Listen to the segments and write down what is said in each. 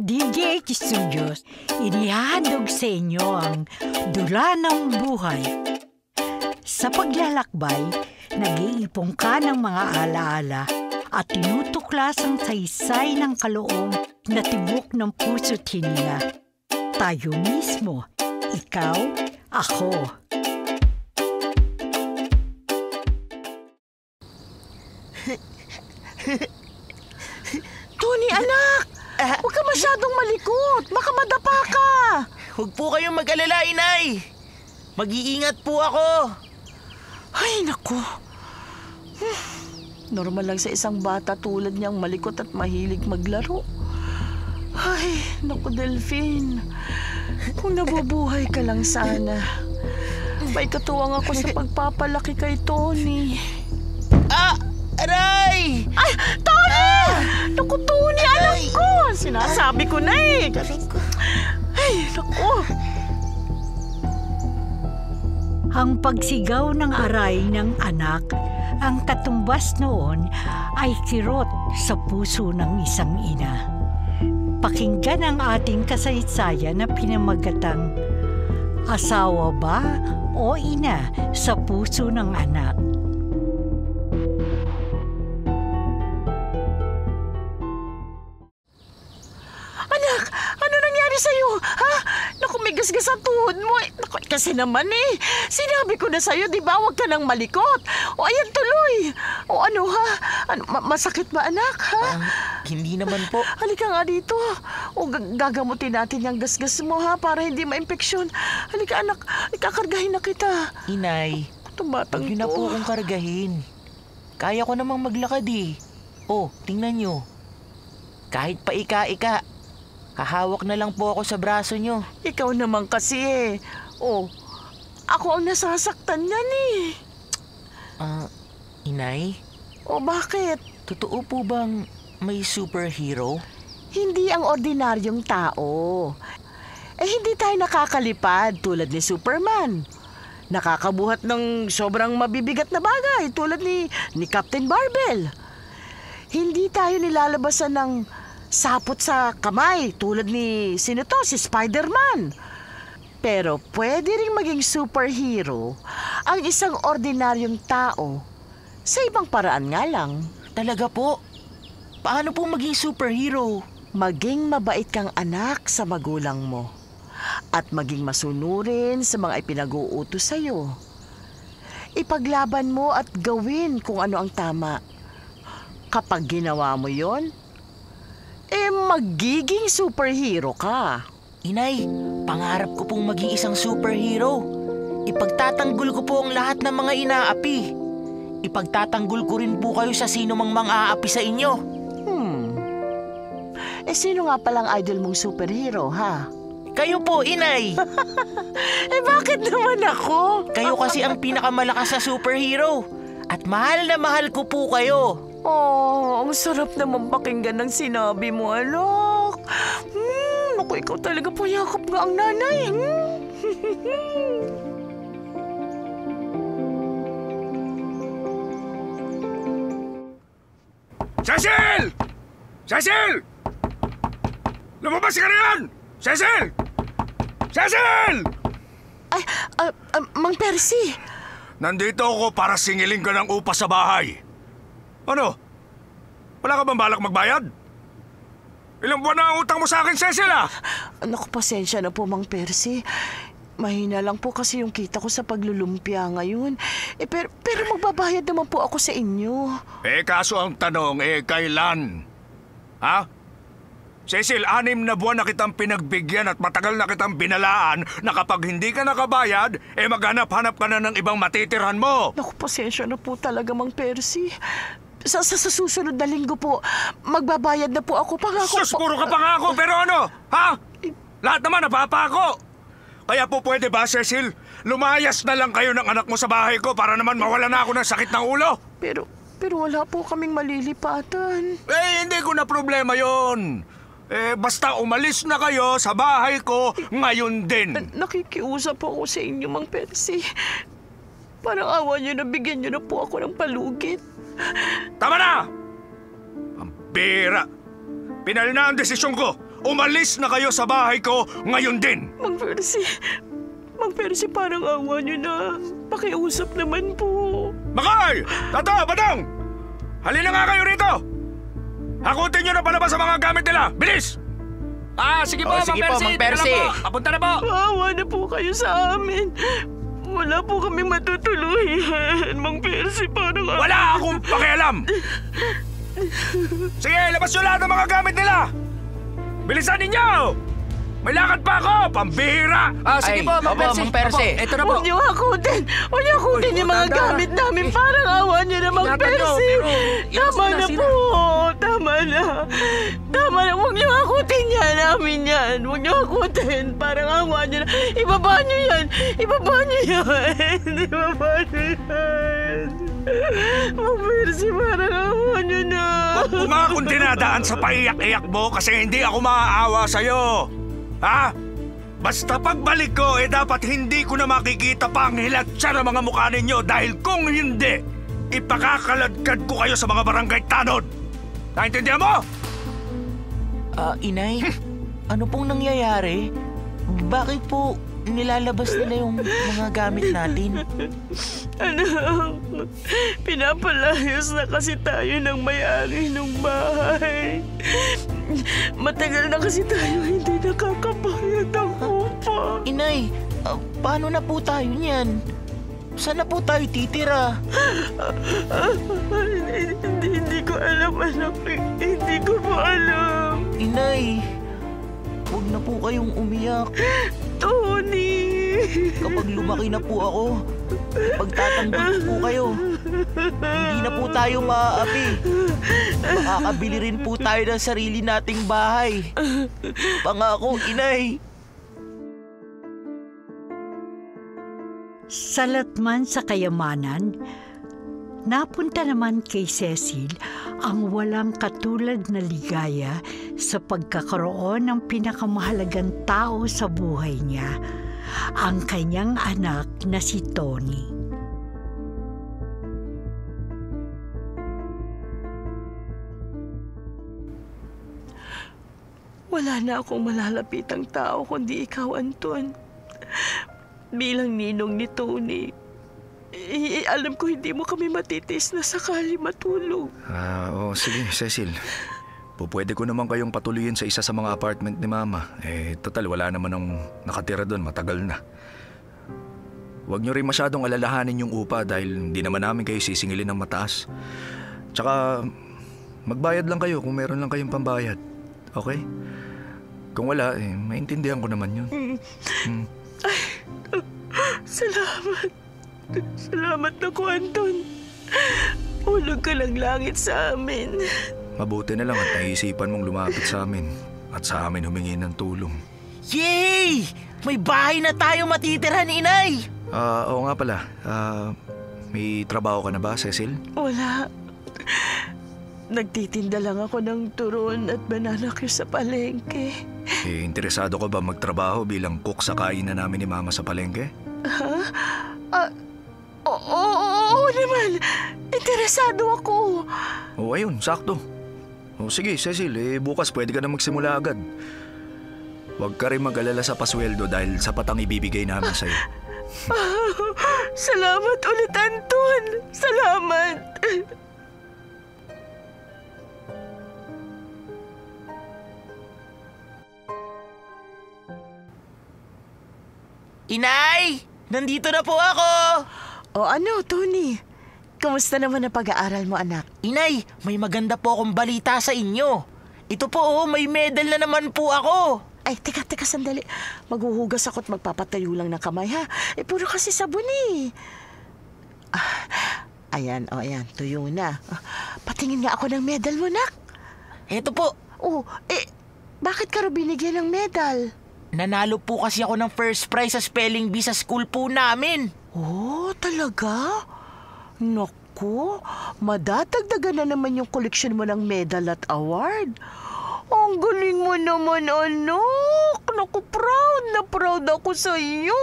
DJ Studios, inihahandog sa inyo ang Dula ng Buhay. Sa paglalakbay, nag-iipon ka ng mga alaala at tinutuklas ang saysay ng kaloong na tibok ng puso't hininga. Tayo mismo, ikaw, ako. Tony, anak! Huwag ka masyadong malikot. Baka madapa ka. Huwag po kayong mag-alala, Inay. Mag-iingat po ako. Ay, naku. Normal lang sa isang bata tulad niyang malikot at mahilig maglaro. Ay, naku, Delphine. Kung nabubuhay ka lang sana. May katuwang ako sa pagpapalaki kay Tony. Aray! Ay, Tony! Naku, Tony, anak ko! Sinasabi ko na eh. Ay, naku. Ang pagsigaw ng aray ng anak, ang katumbas noon ay kirot sa puso ng isang ina. Pakinggan ang ating kasaysayan na pinamagatang Asawa ba o ina sa puso ng anak? Anak, ano nangyari sa'yo? Ha? Naku, may gasgas ang tuhod mo. Naku, kasi naman eh. Sinabi ko na sa'yo, di ba? Huwag ka nang malikot. O, ayan tuloy. O, ano ha? Ano, masakit ba, anak? Ha? Hindi naman po. Halika nga dito. O, gagamutin natin yung gasgas mo, ha? Para hindi ma-impeksyon. Halika, anak. Ikakargahin na kita. Inay, Tumatang huwag niyo na po akong kargahin. Kaya ko namang maglakad eh. Oh, tingnan niyo. Kahit pa ika-ika, hahawak na lang po ako sa braso niyo. Ikaw naman kasi eh. O, ako ang nasasaktan niyan eh. Inay, O, bakit? totoo po bang may superhero? Hindi ang ordinaryong tao. Eh, hindi tayo nakakalipad tulad ni Superman. Nakakabuhat ng sobrang mabibigat na bagay tulad ni Captain Barbell. Hindi tayo nilalabasan ng sapot sa kamay tulad ni si Spider-Man. Pero pwede ring maging superhero ang isang ordinaryong tao sa ibang paraan nga lang. Talaga po? Paano po maging superhero? Maging mabait kang anak sa magulang mo at maging masunurin sa mga ipinag-uutos sa'yo. Ipaglaban mo at gawin kung ano ang tama. Kapag ginawa mo yon, magiging superhero ka. Inay, pangarap ko pong maging isang superhero. Ipagtatanggol ko po ang lahat ng mga inaapi. Ipagtatanggol ko rin po kayo sa sino mang mang-aapi sa inyo. Sino nga palang idol mong superhero, ha? Kayo po, Inay. Bakit naman ako? Kayo kasi ang pinakamalakas na superhero. At mahal na mahal ko po kayo. Oh, ang sarap naman pakinggan ng sinabi mo, anak. Naku, ikaw talaga po yakap nga ang nanay. Cecil! Cecil! Lumabas ka na yan! Cecil! Cecil! Ay, Mang Percy. Nandito ako para singilin ka ng upa sa bahay. Ano? Wala ka bang balak magbayad? Ilang buwan na ang utang mo sa akin, Cecil, ah? Naku, pasensya na po, Mang Percy. Mahina lang po kasi yung kita ko sa paglulumpia ngayon. Pero magbabayad naman po ako sa inyo. Kaso ang tanong, kailan? Ha? Cecil, 6 na buwan na kitang pinagbigyan at matagal na kitang binalaan na kapag hindi ka nakabayad, maghanap-hanap ka na ng ibang matitirhan mo. Naku, pasensya na po talaga, Mang Percy. Sa susunod na linggo po, magbabayad na po ako. Pangako Sus, po. puro ka pangako, pero ano? Ha? Lahat naman napapako. Kaya po pwede ba, Cecil? Lumayas na lang kayo ng anak mo sa bahay ko para naman mawala na ako ng sakit ng ulo. Pero wala po kaming malilipatan. Hindi ko na problema yon. Basta umalis na kayo sa bahay ko ngayon din. Nakikiusap po ako sa inyo, Mang Percy. Parang awa niyo na bigyan niyo na po ako ng palugit. Tama na! Ang bira! Pinal na ang desisyon ko. umalis na kayo sa bahay ko ngayon din! Mang Percy, parang awa niyo na. Pakiusap naman po. Makay! Tato! Badang! Halina nga kayo rito! Hakutin nyo na palabas sa mga gamit nila! Bilis! Sige po, Mang Percy. Papunta na po. Awa na po kayo sa amin. Wala po kami matutuluyan. Mang Percy, parang awa. Wala akong pakialam! Sige, labas nyo lahat ng mga gamit nila! Bilisan ninyo! May lakad pa ako! Pambihira! Sige po, Mang Percy. Ito na po. Huwag niyo hakutin! Huwag niyo hakutin yung mga gamit namin. Parang awa niyo na, Mang Percy. Tama na po. Tama na. Huwag niyo hakutin yan. Amin yan. Huwag niyo hakutin. Parang awa niyo na. Ibaba niyo yan. Mang Percy, parang awa niyo na. Huwag mo nga akong dinadaan sa paiyak-iyak mo kasi hindi ako maaawa sa'yo. Ha? Basta pagbalik ko, dapat hindi ko na makikita pa ang hilatsa ng mga mukha ninyo dahil kung hindi, ipakakaladkad ko kayo sa mga barangay tanod. Naintindihan mo? Inay, ano pong nangyayari? Bakit po nilalabas nila yung mga gamit natin? Anak, pinapalayas na kasi tayo ng may-ari ng bahay. Matagal na kasi tayo hindi nakakabayad ng upa. Inay, paano na po tayo niyan? Saan na po tayo titira? Hindi ko alam, anak. Hindi ko po alam. Inay, huwag na po kayong umiyak. Tony! Kapag lumaki na po ako, pagtatanggol po kayo. Hindi na po tayo maaapi. Makakabili rin po tayo ng sarili nating bahay. Pangako, Inay. Salat man sa kayamanan, napunta naman kay Cecil ang walang katulad na ligaya sa pagkakaroon ng pinakamahalagang tao sa buhay niya, ang kanyang anak na si Tony. Wala na akong malalapitang tao kundi ikaw, Anton. Bilang ninong ni Tony, alam ko hindi mo kami matitis na sakali matulog. Sige, Cecil. Pwede ko naman kayong patuloyin sa isa sa mga apartment ni Mama. Total, wala naman ang nakatira doon, matagal na. Huwag niyo rin masyadong alalahanin yung upa dahil hindi naman namin kayo sisingilin ng mataas. Tsaka, magbayad lang kayo kung meron lang kayong pambayad. Okay? Kung wala, maintindihan ko naman yun. Salamat na ko, Anton. Hulog ka ng langit sa amin. Mabuti na lang at naisipan mong lumapit sa amin at sa amin humingi ng tulong. Yay! May bahay na tayo matitirahan, Inay! Oo nga pala. May trabaho ka na ba, Cecil? Wala. Nagtitinda lang ako ng turon at banana cue sa palengke. Interesado ka ba magtrabaho bilang cook sa kainan namin ni Mama sa palengke? Oo naman. Interesado ako. Ayun, sakto. Sige, Cecil, bukas pwede ka na magsimula agad. Huwag ka rin mag-alala sa pasweldo dahil sapat ang ibibigay namin sa'yo. Salamat ulit, Anton. Salamat. Inay! Nandito na po ako! O ano, Tony? Kamusta naman ang pag-aaral mo, anak? Inay, may maganda po akong balita sa inyo. Ito po, may medal na naman po ako. Ay, teka, sandali. Maghuhugas ako at magpapatayo lang ng kamay, ha? Puro kasi sabon, eh. Ayan, tuyo na. Patingin nga ako ng medal mo, nak. Ito po. Bakit ka rin binigyan ng medal? Nanalo po kasi ako ng first prize sa spelling bee sa school po namin. Oh, talaga? Naku, madadagdagan na naman yung koleksyon mo ng medal at award. Ang galing mo naman, anak. Naku, proud ako sa iyo.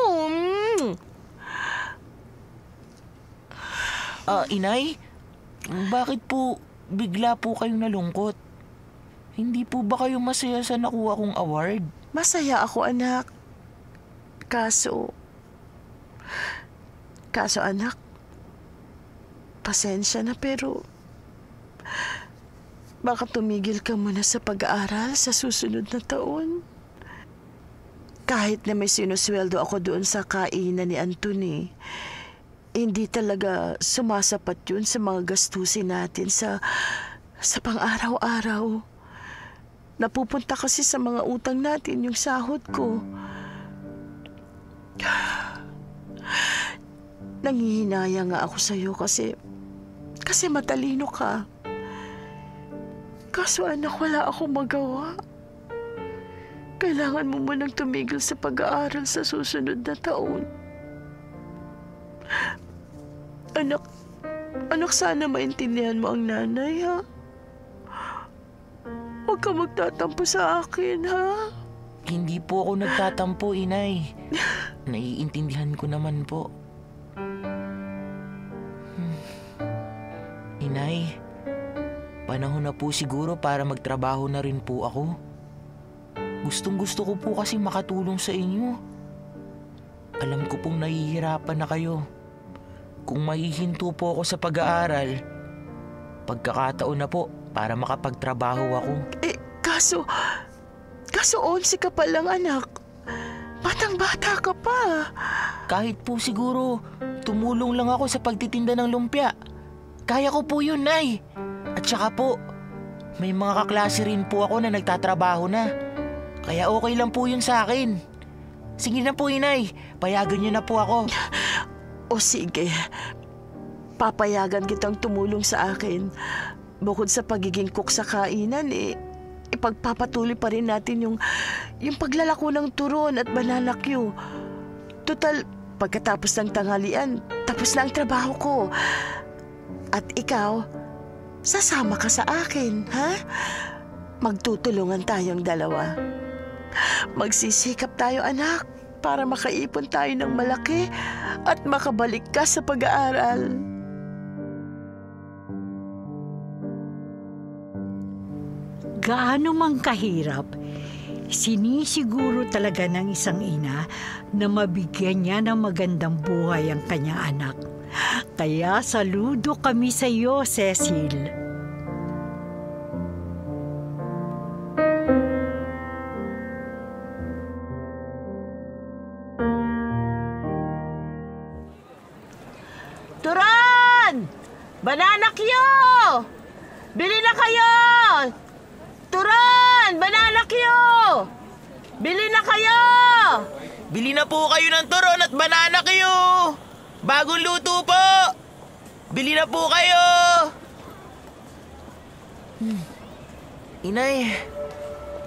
Inay, bakit po bigla po kayong nalungkot? Hindi po ba kayo masaya sa nakuha kong award? Masaya ako, anak. Kaso anak, pasensya na pero baka tumigil ka muna sa pag-aaral sa susunod na taon. Kahit na may sinusweldo ako doon sa kainan ni Anthony, hindi talaga sumasapat yun sa mga gastusin natin sa pang-araw-araw. Napupunta kasi sa mga utang natin yung sahod ko. Nanghihinaya nga ako sa'yo kasi matalino ka. Kaso anak, wala akong magawa. Kailangan mo munang tumigil sa pag-aaral sa susunod na taon. Anak, sana maintindihan mo ang nanay, ha? Huwag ka magtatampo sa akin, ha? Hindi po ako nagtatampo, Inay. Naiintindihan ko naman po. Inay, panahon na po siguro para magtrabaho na rin po ako. Gustong-gusto ko po kasi makatulong sa inyo. Alam ko pong nahihirapan na kayo. Kung mahihinto po ako sa pag-aaral, pagkakataon na po para makapagtrabaho ako. Kaso 11 ka pa lang, anak. Batang-bata ka pa. Kahit po siguro, tumulong lang ako sa pagtitinda ng lumpia. Kaya ko po yun, Nay. At saka po, may mga kaklase rin po ako na nagtatrabaho na. Kaya okay lang po yun sa akin. Sige na po, Inay. Payagan niyo na po ako. O sige, papayagan kitang tumulong sa akin. Bukod sa pagiging cook sa kainan, ipagpapatuloy pa rin natin yung paglalako ng turon at banana Q. Total, pagkatapos ng tanghalian, tapos na ang trabaho ko. At ikaw, sasama ka sa akin, ha? Magtutulungan tayong dalawa. Magsisikap tayo, anak, para makaipon tayo ng malaki at makabalik ka sa pag-aaral. Gaano mang kahirap, sinisiguro talaga ng isang ina na mabigyan niya ng magandang buhay ang kanyang anak. Kaya saludo kami sa iyo, Cecil. Turan! Banana Q! Bili na kayo! Turan! Banana Q! Bili na kayo! Bili na po kayo ng turon at banana kayo! Bagong luto po! Bili na po kayo! Inay,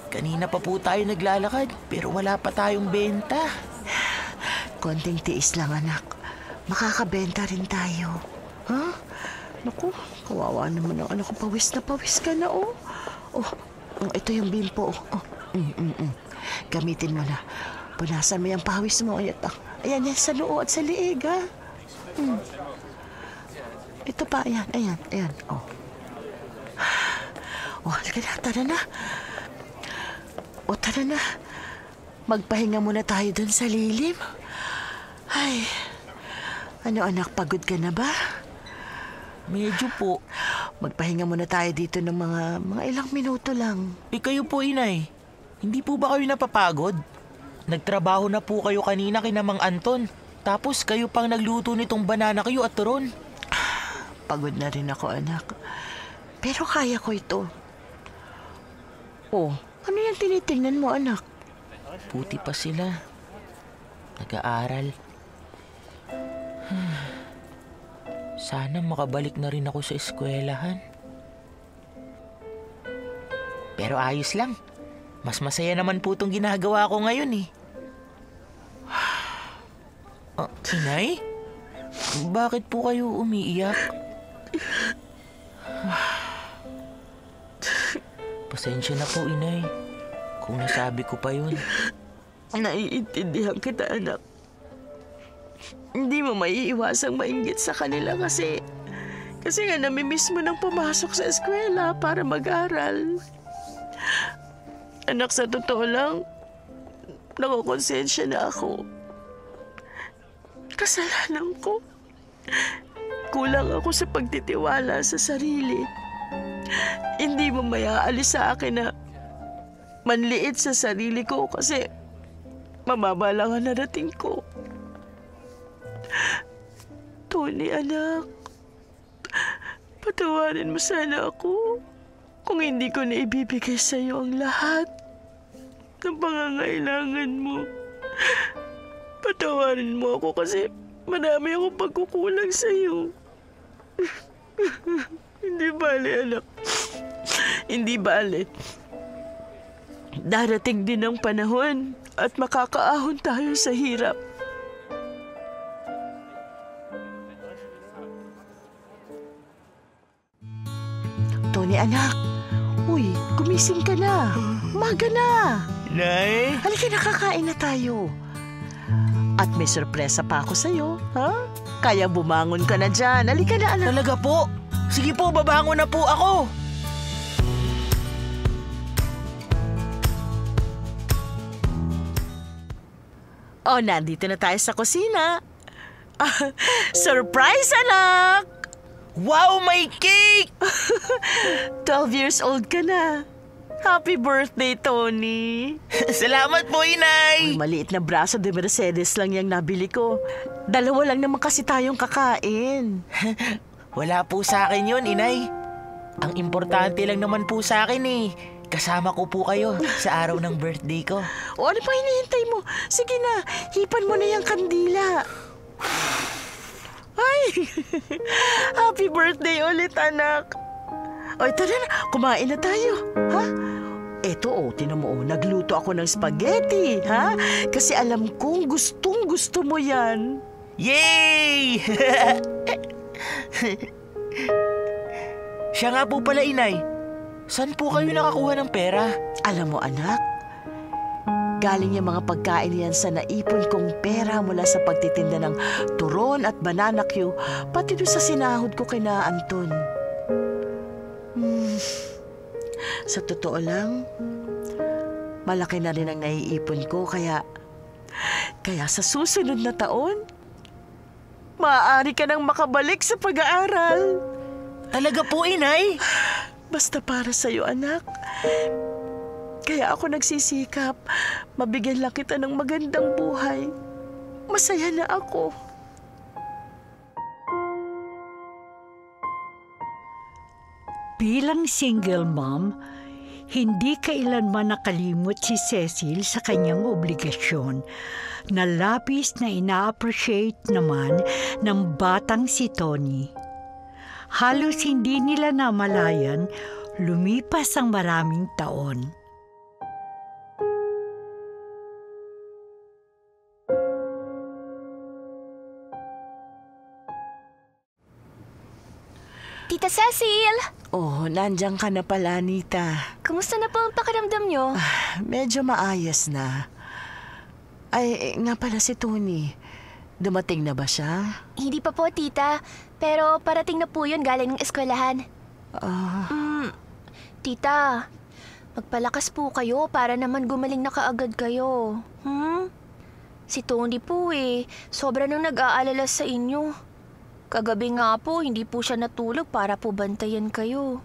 kanina pa po tayo naglalakad pero wala pa tayong benta. Konting tiis lang, anak. Makakabenta rin tayo. Ha? Naku, kawawa naman ang anak ko. Pawis ka na, oh. Ito yung bimpo. Gamitin mo na. Punasan mo yung pawis mo. Ayan, yan sa noo at sa liig, ha? Ito pa, ayan. Halika na, tara na. Tara na. Magpahinga muna tayo dun sa lilim. Ay, ano anak, pagod ka na ba? Medyo po. Magpahinga muna tayo dito ng mga ilang minuto lang. Kayo po, Inay. Hindi po ba kayo napapagod? Nagtrabaho na po kayo kanina kina Mang Anton. Tapos kayo pang nagluto nitong banana kayo at turon. Pagod na rin ako, anak. Pero kaya ko ito. Ano yung tinitingnan mo, anak? Puti pa sila. Nag-aaral. Sana makabalik na rin ako sa eskwelahan. Pero ayos lang. Mas masaya naman po itong ginagawa ko ngayon, Inay? Bakit po kayo umiiyak? Pasensya na po, Inay. Kung nasabi ko pa yun. Naiintindihan kita, anak. Hindi mo maiiwasang mainggit sa kanila kasi nga namimiss mo nang pumasok sa eskwela para mag-aral. Anak, sa totoo lang, nakukonsensya na ako. Kasalanan ko. Kulang ako sa pagtitiwala sa sarili. Hindi mo mayaalis sa akin na manliit sa sarili ko kasi mababa lang ang narating ko. Tony, anak, patawarin mo sana ako kung hindi ko na ibibigay sa iyo ang lahat ng pangangailangan mo. Patawarin mo ako kasi marami akong pagkukulang sa iyo. Hindi bale, anak. Hindi bale. Darating din ang panahon at makakaahon tayo sa hirap. Tony, anak. Uy, gumising ka na. Umaga na. Inay? Halika na, kakain na tayo. At may sorpresa pa ako sa'yo, ha? Kaya bumangon ka na dyan. Halika na, anak. Talaga po? Sige po, babangon na po ako. Oh, nandito na tayo sa kusina. Surprise, anak! Wow, may cake! 12 years old ka na. Happy birthday, Tony. Salamat po, Inay! Uy, maliit na braso de Mercedes lang yung nabili ko. 2 lang naman kasi tayong kakain. Wala po sa akin yun, Inay. Ang importante lang naman po sa akin kasama ko po kayo sa araw ng birthday ko. O ano pa hinihintay mo? Sige na, hipan mo na yung kandila. Ay! Happy birthday ulit, anak. O, tara na, kumain na tayo. Ha? Eto, tinan mo, nagluto ako ng spaghetti, ha? Kasi alam kong gustong-gusto mo yan. Yay! Siya nga po pala, Inay. Saan po kayo nakakuha ng pera? Alam mo, anak, galing yung mga pagkain yan sa naipon kong pera mula sa pagtitinda ng turon at banana Q, pati doon sa sinahod ko kina Anton. Sa totoo lang, malaki na rin ang naiipon ko, kaya sa susunod na taon, maaari ka nang makabalik sa pag-aaral. Talaga po, Inay? Basta para sa'yo, anak. Kaya ako nagsisikap. Mabigyan lang kita ng magandang buhay. Masaya na ako. Bilang single mom, hindi kailanman nakalimot si Cecil sa kanyang obligasyon na labis na ina-appreciate naman ng batang si Tony. Halos hindi nila namalayan, lumipas ang maraming taon. Tita Cecil! Oh, nandiyan ka na pala, Nita. Kumusta na po ang pakiramdam nyo? Medyo maayos na. Ay, nga pala si Tony. Dumating na ba siya? Hindi pa po, tita. Pero parating na po yun galing ng eskwelahan. Tita, magpalakas po kayo para naman gumaling na kaagad kayo. Si Tony po sobra nang nag-aalala sa inyo. Kagabi nga po, hindi po siya natulog para po bantayan kayo.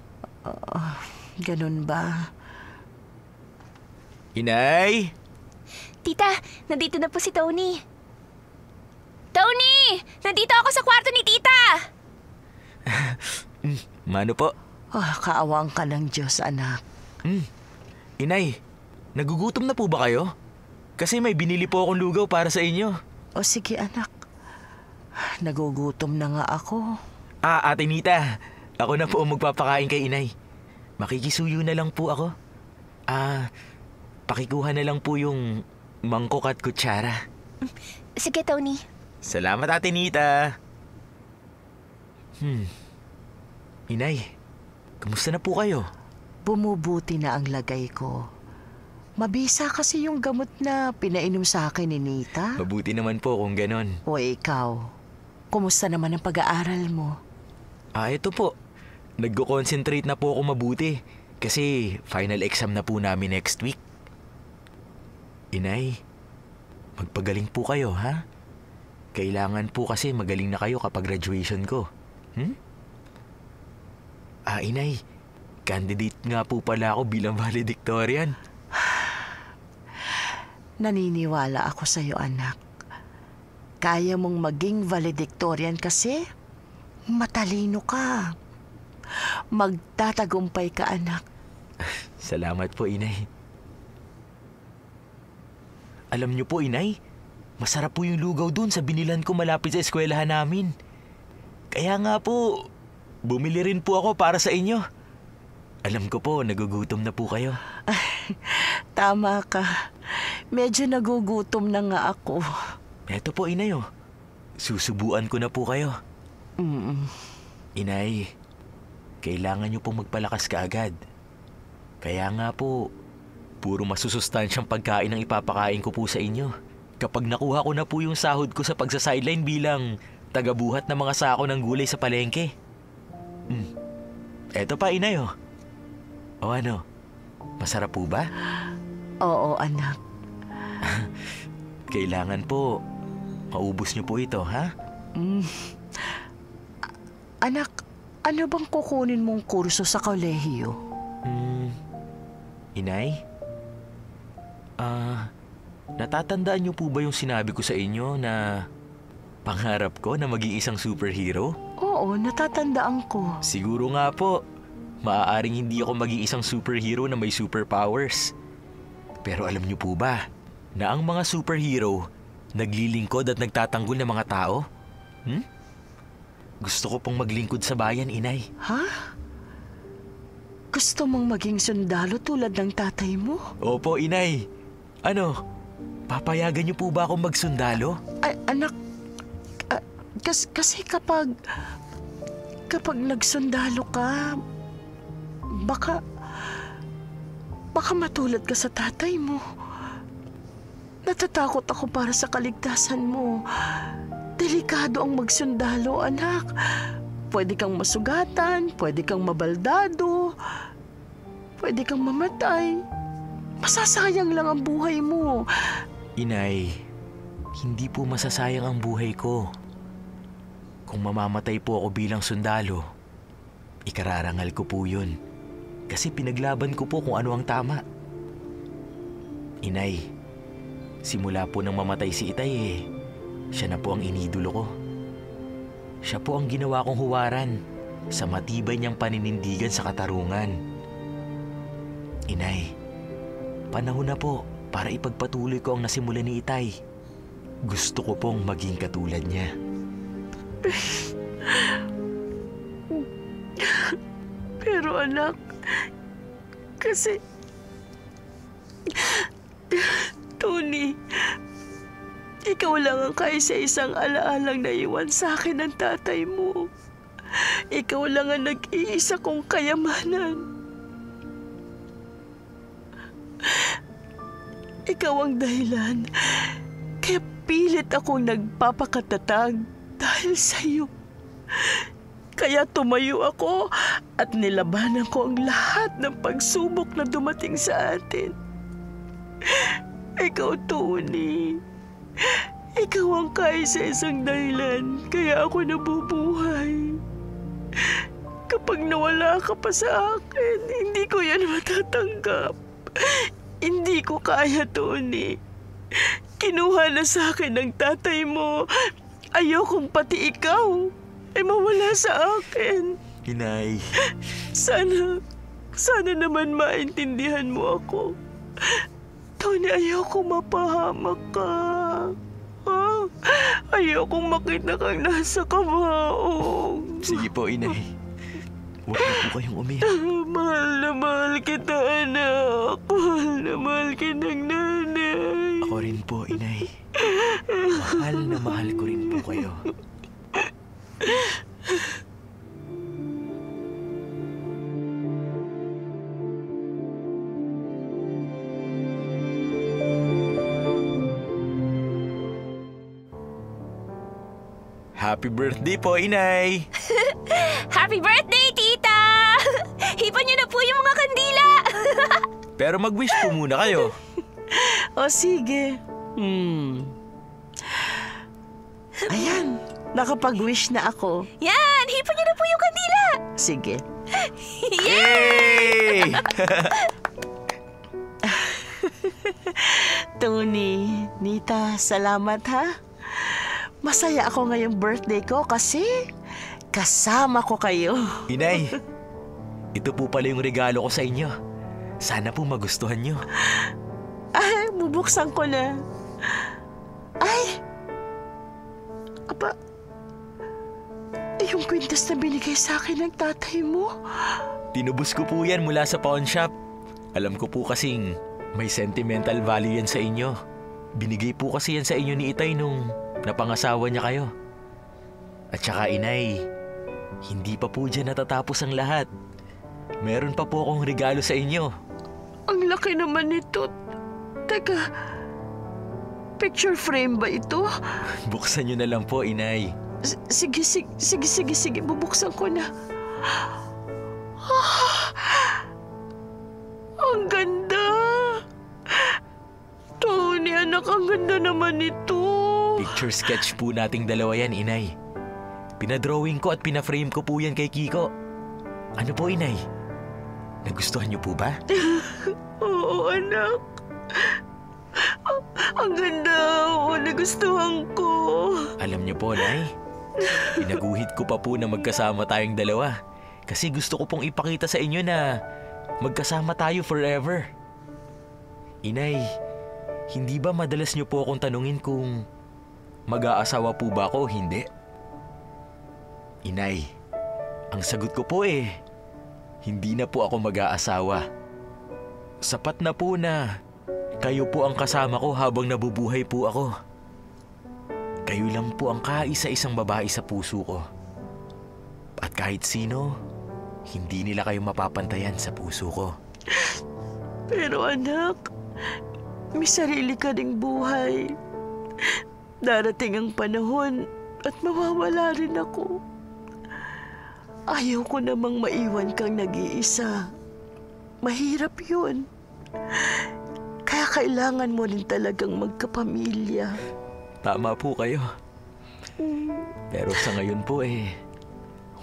Ganun ba? Inay! Tita, nandito na po si Tony. Tony! Nandito ako sa kwarto ni tita! Mano po? Kaawang ka ng Diyos, anak. Inay, nagugutom na po ba kayo? Kasi may binili po akong lugaw para sa inyo. O sige, anak. Nagugutom na nga ako. Ate Nita, ako na po ang magpapakain kay Inay. Makikisuyo na lang po ako. Pakikuha na lang po yung mangkok at kutsara. Sige, Tony. Salamat, Ate Nita. Inay, kamusta na po kayo? Bumubuti na ang lagay ko. Mabisa kasi yung gamot na pinainom sa akin ni Nita. Mabuti naman po kung ganon. O ikaw, kumusta naman ang pag-aaral mo? Ito po. Nagko-concentrate na po ako mabuti. Kasi final exam na po namin next week. Inay, magpagaling po kayo, ha? Kailangan po kasi magaling na kayo kapag graduation ko. Inay, candidate nga po pala ako bilang valedictorian. Naniniwala ako sa'yo, anak. Kaya mong maging valedictorian kasi matalino ka. Magtatagumpay ka, anak. Salamat po, Inay. Alam niyo po, Inay, masarap po yung lugaw dun sa binilan ko malapit sa eskwelahan namin. Kaya nga po, bumili rin po ako para sa inyo. Alam ko po, nagugutom na po kayo. Tama ka. Medyo nagugutom na nga ako. Eto po, Inay, susubuan ko na po kayo. Inay, kailangan niyo pong magpalakas kaagad. Kaya nga po, puro masusustansyang pagkain ang ipapakain ko po sa inyo. Kapag nakuha ko na po yung sahod ko sa pagsa-sideline bilang tagabuhat ng mga sako ng gulay sa palengke. Eto pa, Inay, O ano, masarap po ba? Oo, anak. Kailangan po, maubos niyo po ito, ha? Anak, ano bang kukunin mong kurso sa kolehiyo? Inay? Natatandaan niyo po ba yung sinabi ko sa inyo na pangarap ko na maging isang superhero? Oo, natatandaan ko. Siguro nga po, maaaring hindi ako maging isang superhero na may superpowers. Pero alam niyo po ba na ang mga superhero naglilingkod at nagtatanggol ng mga tao? Gusto ko pong maglingkod sa bayan, Inay. Ha? Gusto mong maging sundalo tulad ng tatay mo? Opo, Inay. Ano, papayagan niyo po ba akong magsundalo? Anak, kasi kapag nagsundalo ka, baka matulad ka sa tatay mo. Natatakot ako para sa kaligtasan mo. Delikado ang magsundalo, anak. Pwede kang masugatan, pwede kang mabaldado, pwede kang mamatay. Masasayang lang ang buhay mo. Inay, hindi po masasayang ang buhay ko. Kung mamamatay po ako bilang sundalo, ikararangal ko po yun. Kasi pinaglaban ko po kung ano ang tama. Inay, simula po nang mamatay si Itay siya na po ang inidolo ko. Siya po ang ginawa kong huwaran sa matibay niyang paninindigan sa katarungan. Inay, panahon na po para ipagpatuloy ko ang nasimulan ni Itay. Gusto ko pong maging katulad niya. Pero anak, kasi Tony, ikaw lang ang kaisa-isang alaalang naiwan sa akin ng tatay mo. Ikaw lang ang nag-iisa kong kayamanan. Ikaw ang dahilan kaya pilit akong nagpapakatatag dahil sa'yo. Kaya tumayo ako at nilabanan ko ang lahat ng pagsubok na dumating sa atin. Ikaw, Tony. Ikaw ang kaisa-isang dahilan kaya ako nabubuhay. Kapag nawala ka pa sa akin, hindi ko yan matatanggap. Hindi ko kaya, Tony. Kinuha na sa akin ng tatay mo. Ayokong pati ikaw ay mawala sa akin. Inay. Sana naman maintindihan mo ako. Tony, ayokong mapahamak ka. Ayokong makita kang nasa kabaong. Sige po, Inay. Huwag na po kayong umiyak. Mahal na mahal kita, anak. Mahal na mahal kitang nanay. Ako rin po, Inay. Mahal na mahal ko rin po kayo. Happy birthday po, Inay! Happy birthday, tita! Hipan niyo na po yung mga kandila! Pero mag-wish po muna kayo. O sige. Ayan, nakapag-wish na ako. Yan! Hipan niyo na po yung kandila! Sige. Yay! Tony, Nita, salamat ha. Masaya ako ngayong birthday ko kasi kasama ko kayo. Inay, ito po pala yung regalo ko sa inyo. Sana po magustuhan nyo. Ay, bubuksan ko na. Ay! Aba, yung kwintas na binigay sa akin ng tatay mo. Tinubos ko po yan mula sa pawn shop. Alam ko po kasing may sentimental value yan sa inyo. Binigay po kasi yan sa inyo ni Itay nung napangasawa niya kayo. At saka inay, hindi pa po dyan natatapos ang lahat. Meron pa po akong regalo sa inyo. Ang laki naman nito. Teka, picture frame ba ito? Buksan nyo na lang po, inay. Sige, bubuksan ko na. Ang ganda! Tony, anak, ang ganda naman ito. Picture sketch po nating dalawa yan, inay. Pinadrawing ko at pinaframe ko po yan kay Kiko. Ano po, inay? Nagustuhan niyo po ba? Oo, anak. Ang ganda. Nagustuhan ko. Alam niyo po, nay, pinaguhit ko pa po na magkasama tayong dalawa. Kasi gusto ko pong ipakita sa inyo na magkasama tayo forever. Inay, hindi ba madalas niyo po akong tanungin kung mag-aasawa po ba ako o hindi? Inay, ang sagot ko po hindi na po ako mag-aasawa. Sapat na po na kayo po ang kasama ko habang nabubuhay po ako. Kayo lang po ang kaisa-isang babae sa puso ko. At kahit sino, hindi nila kayo mapapantayan sa puso ko. Pero anak, may sarili ka ding buhay. Darating ang panahon at mawawala rin ako. Ayaw ko namang maiwan kang nag-iisa. Mahirap yun. Kaya kailangan mo rin talagang magkapamilya. Tama po kayo. Pero sa ngayon po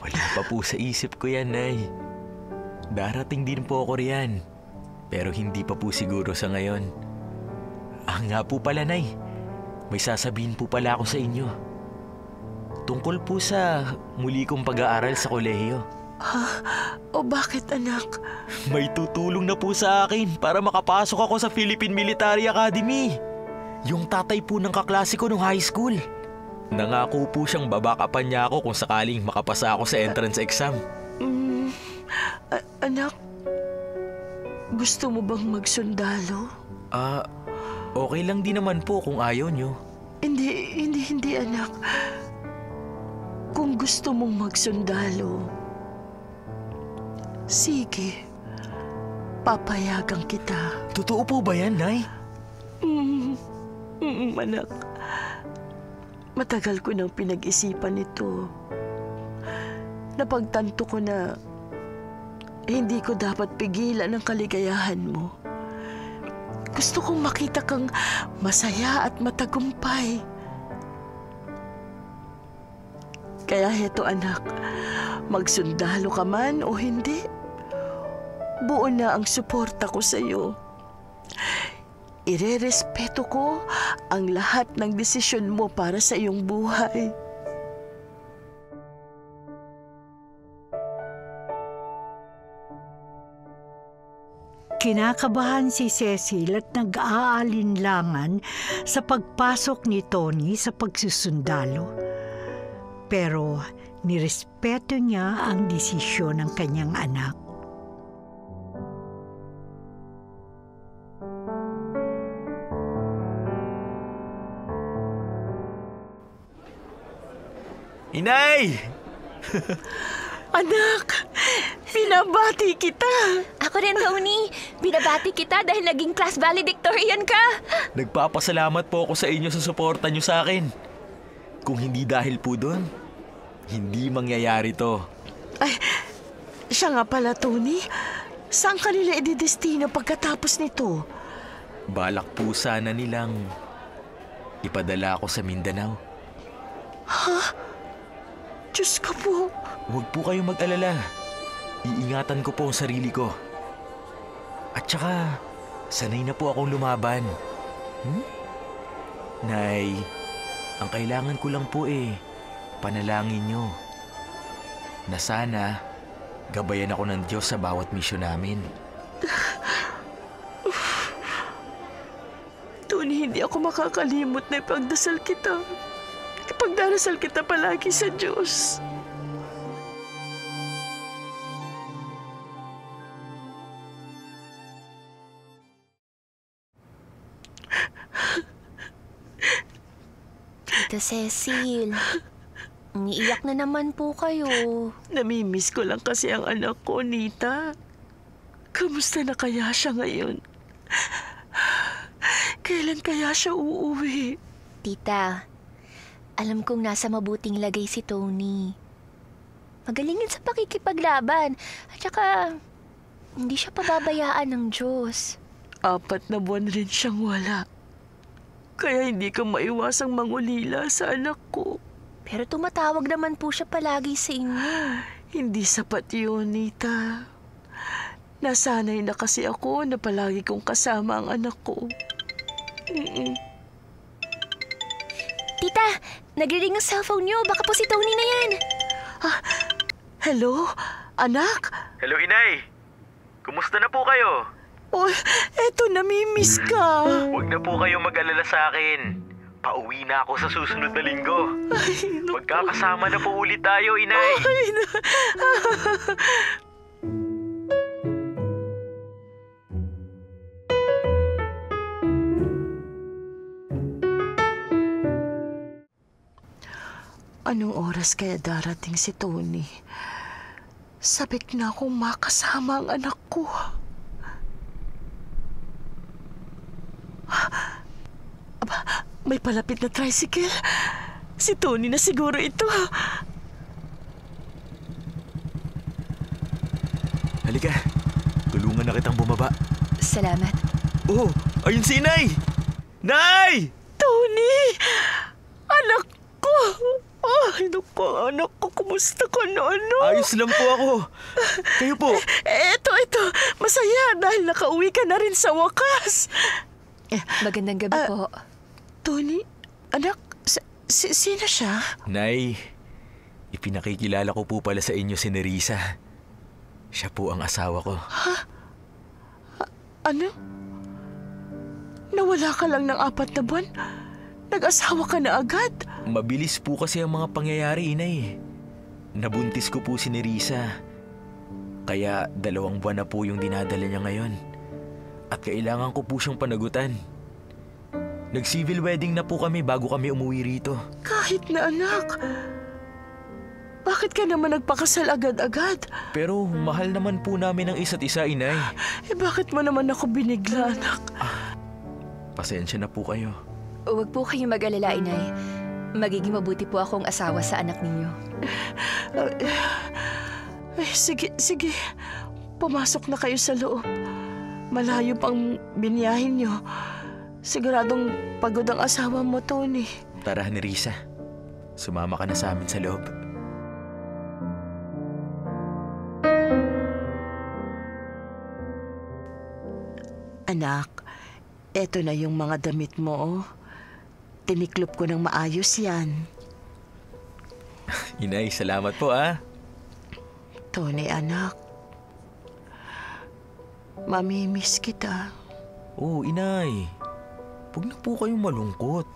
wala pa po sa isip ko yan, Nay. Darating din po ako riyan. Pero hindi pa po siguro sa ngayon. Nga po pala, Nay. May sasabihin po pala ako sa inyo. Tungkol po sa muli kong pag-aaral sa kolehiyo. O bakit, anak? May tutulong na po sa akin para makapasok ako sa Philippine Military Academy. Yung tatay po ng kaklase ko nung high school. Nangako po siyang babakapan niya ako kung sakaling makapasa ako sa entrance exam. Anak, gusto mo bang magsundalo? Okay lang din naman po kung ayaw niyo. Hindi, anak. Kung gusto mong magsundalo, sige, papayagan kita. Totoo po ba yan, Nay? Anak, matagal ko nang pinag-isipan ito. Napagtanto ko na hindi ko dapat pigilan ang kaligayahan mo. Gusto kong makita kang masaya at matagumpay. Kaya heto, anak, magsundalo ka man o hindi, buo na ang suporta ko sa iyo. Irerespeto ko ang lahat ng desisyon mo para sa iyong buhay. Kinakabahan si Cecil at nag-aalinlangan sa pagpasok ni Tony sa pagsusundalo. Pero nirespeto niya ang desisyon ng kanyang anak. Inay! Anak, binabati kita. Ako rin, Tony. Binabati kita dahil naging class valedictorian ka. Nagpapasalamat po ako sa inyo sa suporta niyo sa akin. Kung hindi dahil po doon, hindi mangyayari to. Ay, siya nga pala, Tony. Saan kanila ididestino pagkatapos nito? Balak po sana nilang ipadala ako sa Mindanao. Diyos ko po. Huwag po kayong mag-alala. Iingatan ko po ang sarili ko. At saka, sanay na po akong lumaban. Nay, ang kailangan ko lang po panalangin nyo. Na sana, gabayan ako ng Diyos sa bawat misyon namin. Tony, hindi ako makakalimot na ipagdasal kita. Ipagdarasal kita palagi sa Diyos. Tita Cecil, umiiyak na naman po kayo. Namimiss ko lang kasi ang anak ko, Nita. Kamusta na kaya siya ngayon? Kailan kaya siya uuwi? Tita, alam kong nasa mabuting lagay si Tony. Magaling yun sa pakikipaglaban. At saka, hindi siya pababayaan ng Diyos. 4 na buwan rin siyang wala. Kaya hindi ko maiwasang mangulila sa anak ko. Pero tumatawag naman po siya palagi sa inyo. Hindi sapat yun, Nita. Nasanay na kasi ako na palagi kong kasama ang anak ko. Tita, nagre-ring ang cellphone niyo. Baka po si Tony na yan. Hello? Anak? Hello, Inay. Kumusta na po kayo? Oh, eto, namimiss ka. Huwag na po kayong mag-alala sa akin. Pauwi na ako sa susunod na linggo. Ay, naku. Magkakasama na po ulit tayo, Inay. Anong oras kaya darating si Tony? Sabik na akong makasama ang anak ko. Aba, may palapit na tricycle. Si Tony na siguro ito. Halika, tulungan na kitang bumaba. Salamat. Oh, ayun si Inay! Nay! Tony! Anak ko! Ay, naku, anak ko, kumusta ka na, ano? Ayos lang po ako. Kayo po? Ito. Masaya dahil nakauwi ka na rin sa wakas. Magandang gabi po. Tony, anak, sino siya? Nay, ipinakikilala ko po pala sa inyo si Nerissa. Siya po ang asawa ko. Ano? Nawala ka lang ng 4 na buwan? Nag-asawa ka na agad? Mabilis po kasi ang mga pangyayari, Inay. Nabuntis ko po si Nerissa. Kaya 2 buwan na po yung dinadala niya ngayon. At kailangan ko po siyang panagutan. Nag-civil wedding na po kami bago kami umuwi rito. Kahit na anak. Bakit ka naman nagpakasal agad-agad? Pero mahal naman po namin ang isa't isa, Inay. Bakit mo naman ako binigla, anak? Pasensya na po kayo. Huwag po kayong mag-alala, Inay. Magiging mabuti po akong asawa sa anak ninyo. Sige. Pumasok na kayo sa loob. Malayo pang biniyahin nyo. Siguradong pagod ang asawa mo, Tony. Tara, Nerissa. Sumama ka na sa amin sa loob. Anak, eto na yung mga damit mo. Tiniklop ko ng maayos yan. Inay, salamat po Tony, anak. Mamimiss kita. Oh, Inay. Huwag na po kayong malungkot.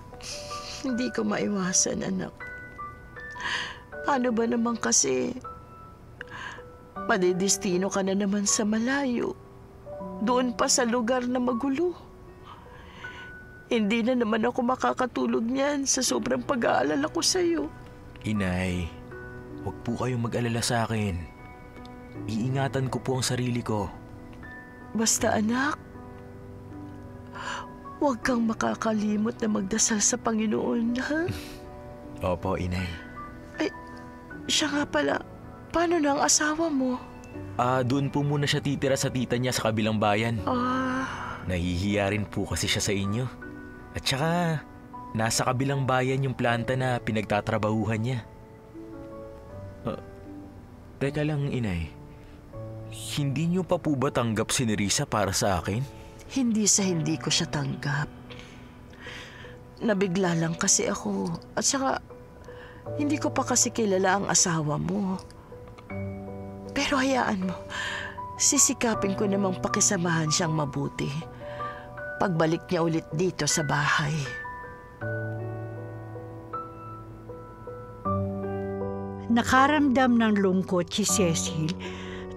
Hindi ko maiwasan, anak. Paano ba naman kasi? Madidestino ka na naman sa malayo. Doon pa sa lugar na magulo. Hindi na naman ako makakatulog niyan sa sobrang pag-aalala ko sa'yo. Inay, huwag po kayong mag-alala sa akin. Iingatan ko po ang sarili ko. Basta anak, huwag kang makakalimot na magdasal sa Panginoon, ha? Opo, Inay. Ay, siya nga pala, paano na ang asawa mo? Doon po muna siya titira sa tita niya sa kabilang bayan. Nahihiya rin po kasi siya sa inyo. At saka, nasa kabilang bayan yung planta na pinagtatrabahuhan niya. Teka lang, Inay. Hindi niyo pa po ba tanggap si Nerissa para sa akin? Hindi sa hindi ko siya tanggap. Nabigla lang kasi ako. At saka, hindi ko pa kasi kilala ang asawa mo. Pero hayaan mo, sisikapin ko namang pakisamahan siyang mabuti pagbalik niya ulit dito sa bahay. Nakaramdam ng lungkot si Cecil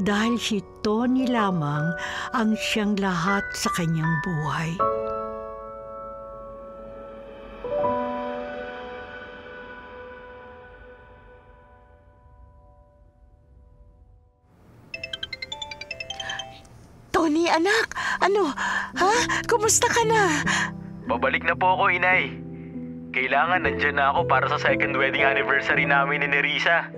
dahil si Tony lamang ang siyang lahat sa kanyang buhay. Tony, anak! Ano? Ha? Kumusta ka na? Babalik na po ako, Inay. Kailangan nandyan na ako para sa second wedding anniversary namin ni Nerissa.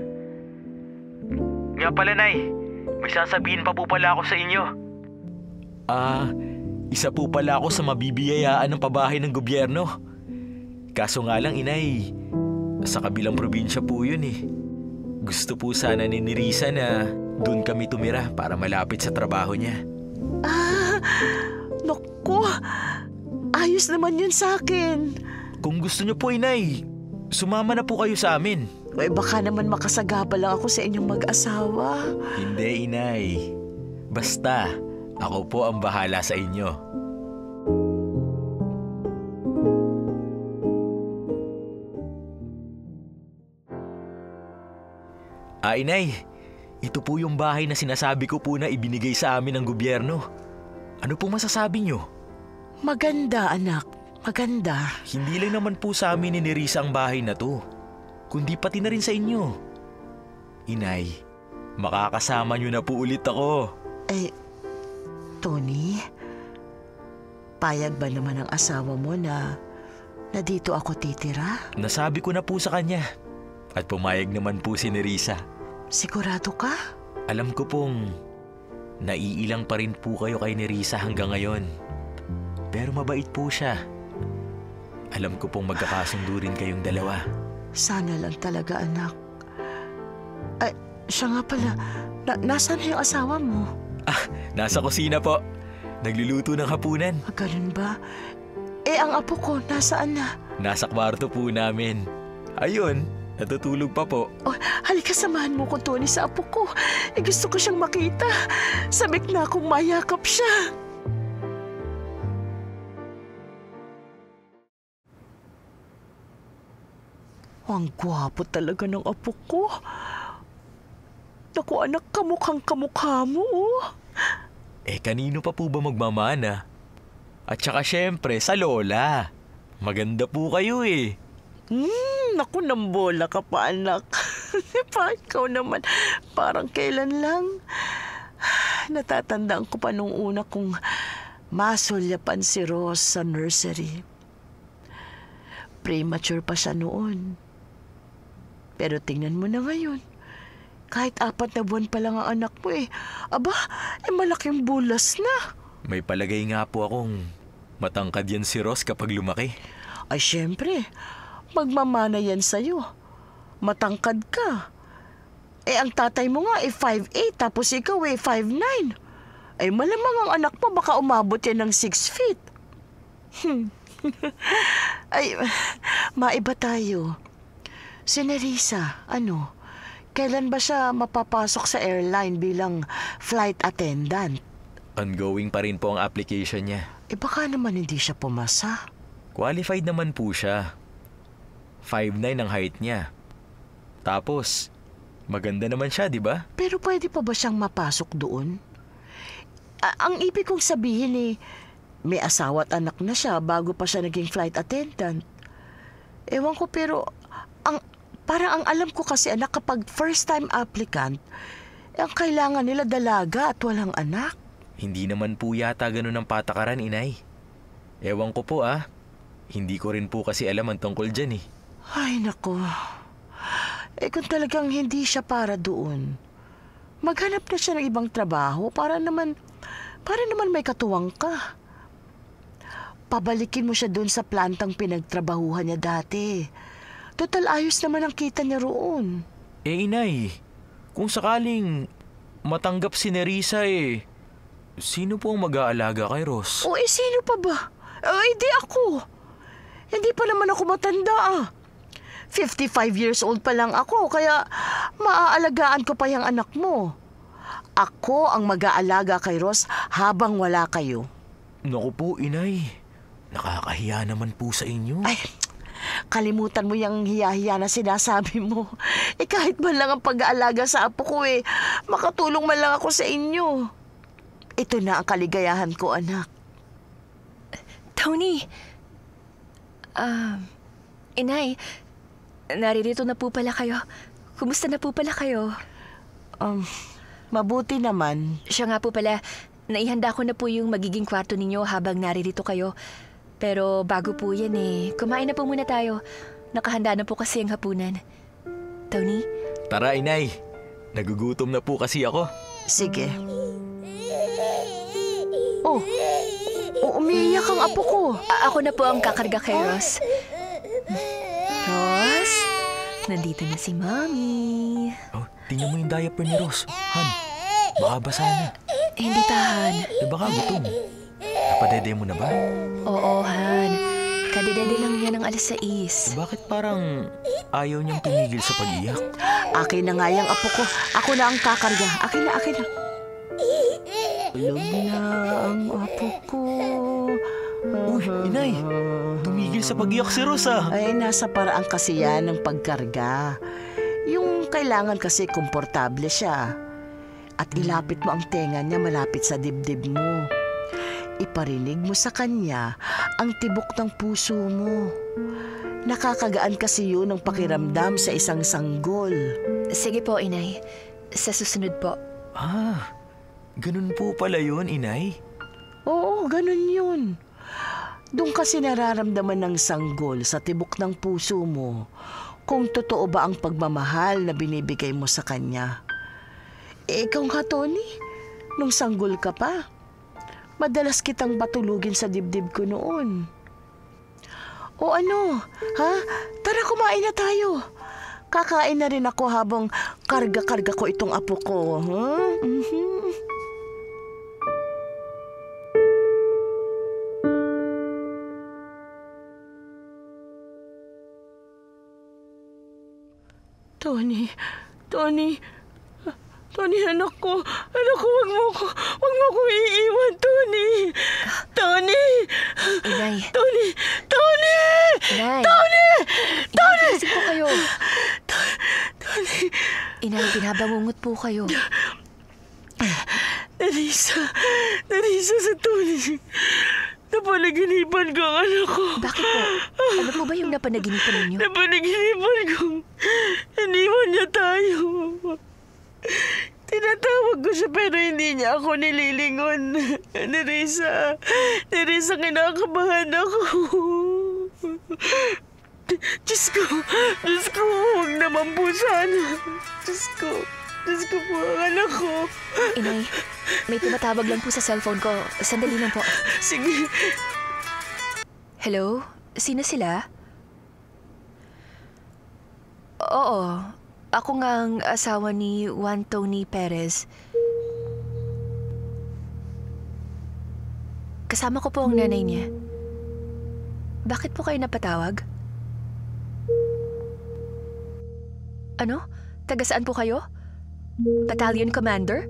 Nga pala, Nay. May sasabihin pa po pala ako sa inyo. Isa po pala ako sa mabibiyayaan ng pabahay ng gobyerno. Kaso nga lang, Inay, sa kabilang probinsya po yun eh. Gusto po sana ni Nerissa na doon kami tumira para malapit sa trabaho niya. Naku, ayos naman yun sa akin. Kung gusto niyo po, Inay, sumama na po kayo sa amin. Baka naman makasagapa lang ako sa inyong mag-asawa. Hindi, Inay. Basta, ako po ang bahala sa inyo. Inay, ito po yung bahay na sinasabi ko po na ibinigay sa amin ng gobyerno. Ano pong masasabi niyo? Maganda, anak. Maganda. Hindi lang naman po sa amin ni Nerissa ang bahay na to, kundi pati na rin sa inyo. Inay, makakasama niyo na po ulit ako. Tony, payag ba naman ang asawa mo na dito ako titira? Nasabi ko na po sa kanya. At pumayag naman po si Nerissa. Sigurado ka? Alam ko pong naiilang pa rin po kayo kay Nerissa hanggang ngayon. Pero mabait po siya. Alam ko pong magkakasundo rin kayong dalawa. Sana lang talaga, anak. Siya nga pala. Nasaan na yung asawa mo? Nasa kusina po. Nagluluto ng hapunan. Ganun ba? Ang apo ko, nasaan na? Nasa kwarto po namin. Ayun, natutulog pa po. Halika, samahan mo ko, Tony, sa apo ko. Gusto ko siyang makita. Sabik na akong mayakap siya. Ang gwapo talaga ng apo ko. Naku, anak, kamukhang-kamukha mo, oh. Kanino pa po ba magmamana? At saka syempre, sa lola. Maganda po kayo eh. Naku, nambola ka pa, anak. Pa, ikaw naman, parang kailan lang. Natatandaan ko pa nung una kong masulyapan si Ross sa nursery. Premature pa siya noon. Pero tingnan mo na ngayon. Kahit 4 na buwan pa lang ang anak mo malaking bulas na. May palagay nga po akong matangkad yan si Ross kapag lumaki. Ay, syempre. Magmamana yan sa'yo. Matangkad ka. Ang tatay mo nga 5'8", tapos ikaw 5'9". Malamang ang anak mo baka umabot yan ng 6 feet. Maiba tayo. Si Nerissa, kailan ba siya mapapasok sa airline bilang flight attendant? Ongoing pa rin po ang application niya. Baka naman hindi siya pumasa. Qualified naman po siya. 5'9" ang height niya. Tapos, maganda naman siya, di ba? Pero pwede pa ba siyang mapasok doon? Ang ibig kong sabihin may asawa at anak na siya bago pa siya naging flight attendant. Ewan ko, pero parang ang alam ko kasi, anak, kapag first time applicant, ang kailangan nila dalaga at walang anak. Hindi naman po yata ganun ang patakaran, Inay. Ewan ko po Hindi ko rin po kasi alam ang tungkol dyan eh. Ay, naku. Kung talagang hindi siya para doon, maghanap na siya ng ibang trabaho para naman may katuwang ka. pabalikin mo siya doon sa plantang pinagtrabahuhan niya dati. Total ayos naman ang kita niya roon. Inay, kung sakaling matanggap si Nerissa sino po ang mag-aalaga kay Ross? O sino pa ba? Di ako. Hindi pa naman ako matanda 55 years old pa lang ako, kaya maaalagaan ko pa yung anak mo. Ako ang mag-aalaga kay Ross habang wala kayo. Naku po, inay. Nakakahiya naman po sa inyo. Ay, kalimutan mo yung hiya-hiya na sinasabi mo. Kahit man lang ang pag-aalaga sa apo ko makatulong man lang ako sa inyo. Ito na ang kaligayahan ko, anak. Tony! Inay, naririto na po pala kayo. Kumusta na po pala kayo? Mabuti naman. Siya nga po pala, naihanda ko na po yung magiging kwarto ninyo habang naririto kayo. Pero bago po yan kumain na po muna tayo. Nakahanda na po kasi ang hapunan. Tony? Tara, inay. Nagugutom na po kasi ako. Sige. Umiiyak ang apo ko. Ako na po ang kakarga kay Ross. Ross? Nandito na si Mommy. Tingnan mo yung diaper ni Ross. Han, baka basa na. Hindi pa, Han. Baka gutom. Napadede mo na ba? Oo, Han. Kadedede lang yan ng 6:00. Bakit parang ayaw niyang tumigil sa pag-iyak? Akin na nga yung apo ko. Ako na ang kakarga. Akin na. Tulog na ang apo ko. Uy, inay. Tumigil sa pag-iyak si Ross Ay, nasa paraan kasi yan ng pagkarga. Yung kailangan kasi komportable siya. At ilapit mo ang tenga niya malapit sa dibdib mo. Iparinig mo sa kanya ang tibok ng puso mo. Nakakagaan kasi yun ang pakiramdam sa isang sanggol. Sige po, inay. Sa susunod po. Ganun po pala yun, inay? Oo, ganun yun. Doon kasi nararamdaman ng sanggol sa tibok ng puso mo kung totoo ba ang pagmamahal na binibigay mo sa kanya. Ikaw nga, Tony, nung sanggol ka pa, madalas kitang batulugin sa dibdib ko noon. O ano, Tara, kumain na tayo. Kakain na rin ako habang karga-karga ko itong apo ko. Tony, anak ko, wag mo ko iiwan, Tony. Tony! Inay. Tony! Inay. Gising po kayo. Tony! Inay, binabangungot po kayo. Nerissa sa Tony. Napanaginipan ko ang anak ko. Bakit po? Ano po ba yung napanaginipan ninyo? Napanaginipan ko. Iniwan niya tayo. Tinatawag ko siya pero hindi niya ako nililingon. Nerissa, kinakabahan ako. Diyos ko, huwag naman po sana. Diyos ko po, ang anak ko. Inay, may tumatawag lang po sa cellphone ko. Sandali lang po. Sige. Hello? Sino sila? Oo. Ako nga ang asawa ni Juan Tony Perez. Kasama ko po ang nanay niya. Bakit po kayo napatawag? Ano? Taga saan po kayo? Battalion Commander?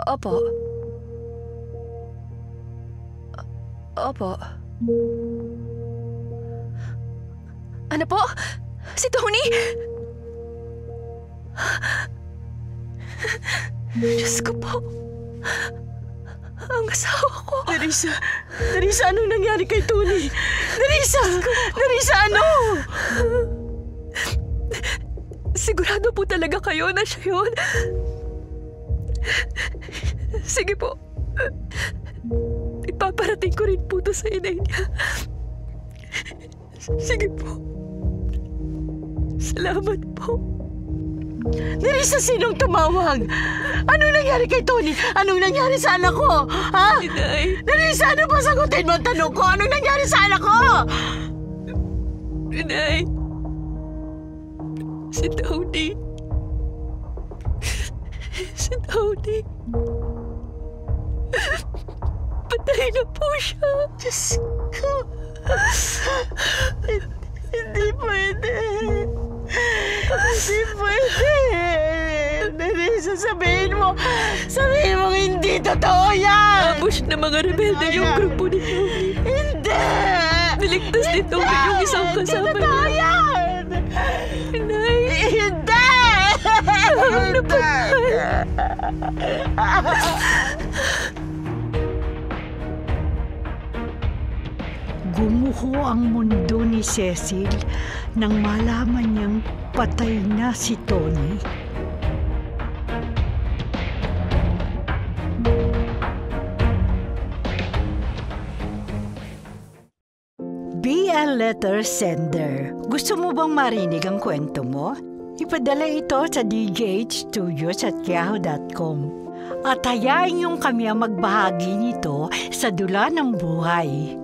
Opo. Ano po? Si Tony? Diyos ko po. Ang asawa ko. Nerissa, anong nangyari kay Tony? Nerissa, ano? Sigurado po talaga kayo na siya yun. Sige po. Ipaparating ko rin po to sa inay niya. Sige po. Salamat po. Nerissa, sinong tumawag? Anong nangyari kay Tony? Anong nangyari sa anak ko? Ha? Inay. Nerissa, ano ba sagutin mo ang tanong ko? Anong nangyari sa anak ko? Inay. Si Tony. Si Tony. Patay na po siya. Diyos ko. Hindi pwede. Hindi pwede. Nerissa, sabihin mo hindi totoo yan. Ambush na mga rebelde yung grupo ni Tony. Hindi. Niligtas ni Tony yung isang kasama Hindi totoo niya. yan. Inay. Hindi. Gumuho ang mundo ni Cecil nang malaman niyang patay na si Tony. Be a letter sender. Gusto mo bang marinig ang kwento mo? Ipadala ito sa djhstudios@yahoo.com at hayaan niyong kami ang magbahagi nito sa Dula ng Buhay.